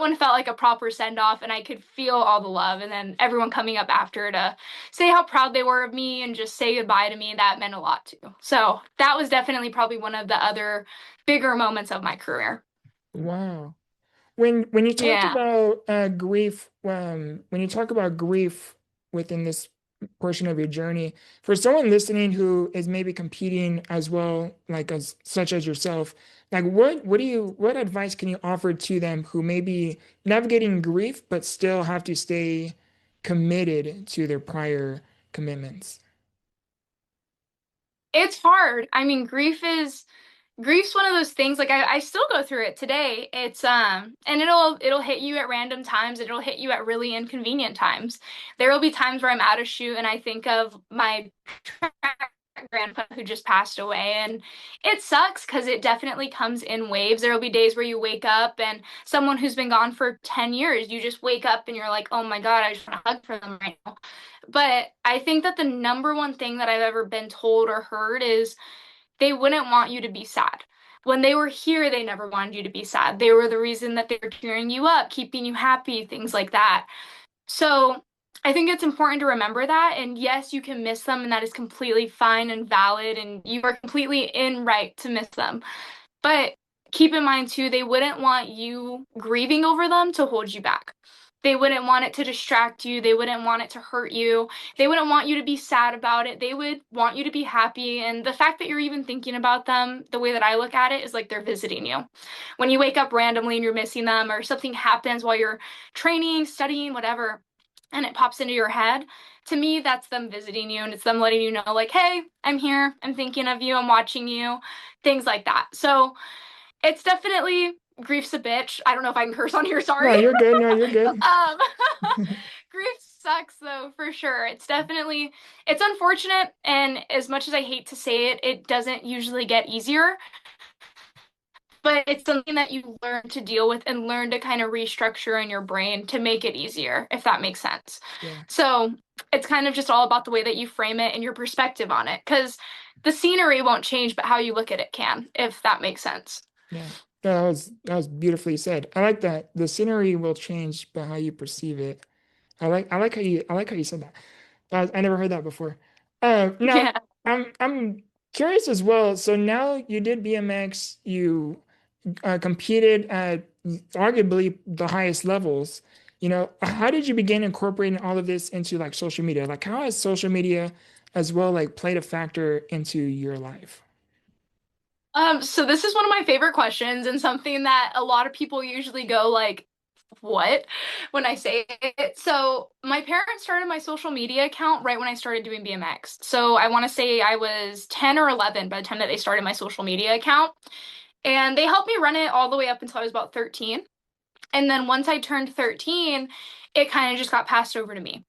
one felt like a proper send off, and I could feel all the love. And then everyone coming up after to say how proud they were of me and just say goodbye to me, that meant a lot too. So that was definitely probably one of the other bigger moments of my career. Wow. When you talk Yeah. about grief, when you talk about grief within this portion of your journey, for someone listening who is maybe competing as well, like as such as yourself, like what advice can you offer to them who may be navigating grief but still have to stay committed to their prior commitments? It's hard. I mean, grief's one of those things like I still go through it today. It's and it'll hit you at random times, it'll hit you at really inconvenient times. There will be times where I'm at a shoot and I think of my grandpa who just passed away, and it sucks because it definitely comes in waves. There will be days where you wake up and someone who's been gone for 10 years, you just wake up and you're like, oh my God, I just want to hug for them right now. But I think that the number one thing that I've ever been told or heard is they wouldn't want you to be sad. When they were here, they never wanted you to be sad. They were the reason that they were cheering you up, keeping you happy, things like that. So I think it's important to remember that. And yes, you can miss them, and that is completely fine and valid, and you are completely in right to miss them. But keep in mind too, they wouldn't want you grieving over them to hold you back. They wouldn't want it to distract you. They wouldn't want it to hurt you. They wouldn't want you to be sad about it. They would want you to be happy. And the fact that you're even thinking about them, the way that I look at it is like they're visiting you. When you wake up randomly and you're missing them, or something happens while you're training, studying, whatever, and it pops into your head, to me, that's them visiting you, and it's them letting you know, like, hey, I'm here. I'm thinking of you. I'm watching you, things like that. So it's definitely grief's a bitch. I don't know if I can curse on here, No, sorry. you're good. No, you're good. um, grief sucks though, for sure. It's unfortunate, and as much as I hate to say it, it doesn't usually get easier, but it's something that you learn to deal with and learn to kind of restructure in your brain to make it easier, if that makes sense. Yeah. So it's kind of just all about the way that you frame it and your perspective on it, because the scenery won't change, but how you look at it can, if that makes sense. Yeah. That was beautifully said. I like that. The scenery will change by how you perceive it. I like how you said that. I never heard that before. Now Yeah. I'm curious as well. So now you did BMX, you competed at arguably the highest levels. How did you begin incorporating all of this into like social media? Like how has social media as well like played a factor into your life? So this is one of my favorite questions, and something that a lot of people usually go like, what, when I say it. So my parents started my social media account right when I started doing BMX. So I want to say I was 10 or 11 by the time that they started my social media account. And they helped me run it all the way up until I was about 13. And then once I turned 13, it kind of just got passed over to me.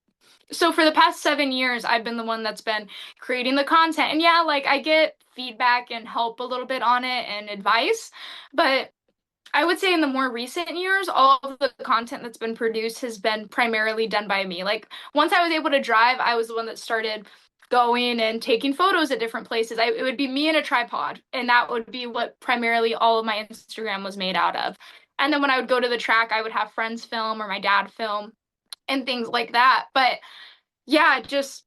So for the past 7 years, I've been the one that's been creating the content. And yeah, like I get feedback and help a little bit on it and advice, but I would say in the more recent years, all of the content that's been produced has been primarily done by me. Like once I was able to drive, I was the one that started going and taking photos at different places. It would be me and a tripod, and that would be what primarily all of my Instagram was made out of. And then when I would go to the track, I would have friends film or my dad film and things like that. But yeah, just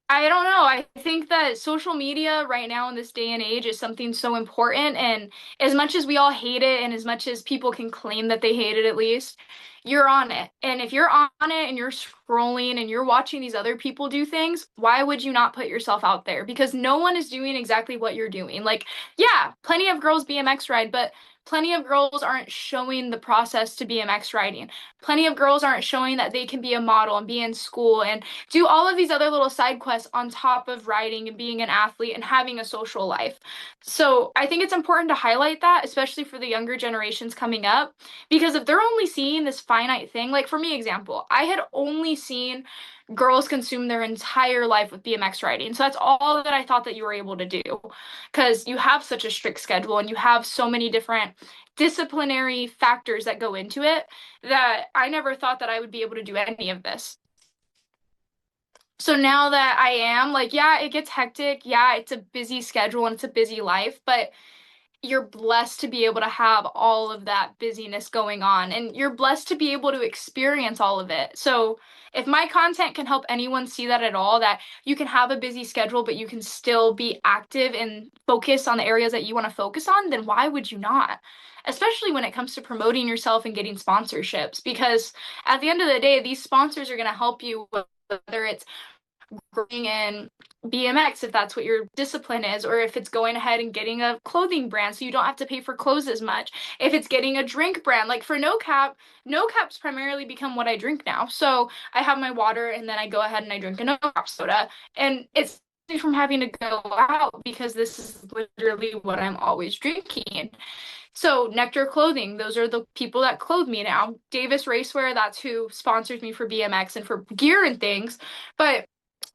I don't know. I think that social media right now in this day and age is something so important. And as much as we all hate it, and as much as people can claim that they hate it, at least, you're on it. And if you're on it and you're scrolling and you're watching these other people do things, why would you not put yourself out there? Because no one is doing exactly what you're doing. Like, yeah, plenty of girls BMX ride, but plenty of girls aren't showing the process to BMX riding. Plenty of girls aren't showing that they can be a model and be in school and do all of these other little side quests on top of writing and being an athlete and having a social life. So I think it's important to highlight that, especially for the younger generations coming up, because if they're only seeing this finite thing, like for me, example, I had only seen girls consume their entire life with BMX riding. So that's all that I thought that you were able to do, because you have such a strict schedule and you have so many different disciplinary factors that go into it, that I never thought that I would be able to do any of this. So now that I am, like, yeah, it gets hectic. Yeah, it's a busy schedule and it's a busy life, but you're blessed to be able to have all of that busyness going on, and you're blessed to be able to experience all of it. So if my content can help anyone see that at all, that you can have a busy schedule, but you can still be active and focus on the areas that you want to focus on, then why would you not? Especially when it comes to promoting yourself and getting sponsorships, because at the end of the day, these sponsors are going to help you, whether it's bring in BMX if that's what your discipline is, or if it's going ahead and getting a clothing brand so you don't have to pay for clothes as much. If it's getting a drink brand, like for No Cap, No Cap's primarily become what I drink now. So I have my water and then I go ahead and I drink a No Cap soda. And it's from having to go out because this is literally what I'm always drinking. So Nectar Clothing, those are the people that clothe me now. Davis Racewear, that's who sponsors me for BMX and for gear and things. But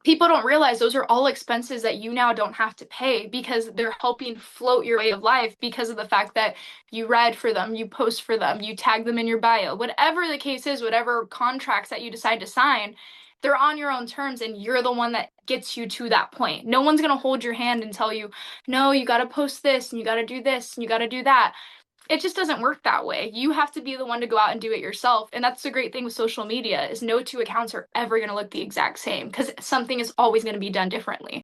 people don't realize those are all expenses that you now don't have to pay because they're helping float your way of life because of the fact that you ride for them, you post for them, you tag them in your bio. Whatever the case is, whatever contracts that you decide to sign, they're on your own terms and you're the one that gets you to that point. No one's going to hold your hand and tell you, no, you got to post this and you got to do this and you got to do that. It just doesn't work that way. You have to be the one to go out and do it yourself. And that's the great thing with social media is no two accounts are ever going to look the exact same because something is always going to be done differently.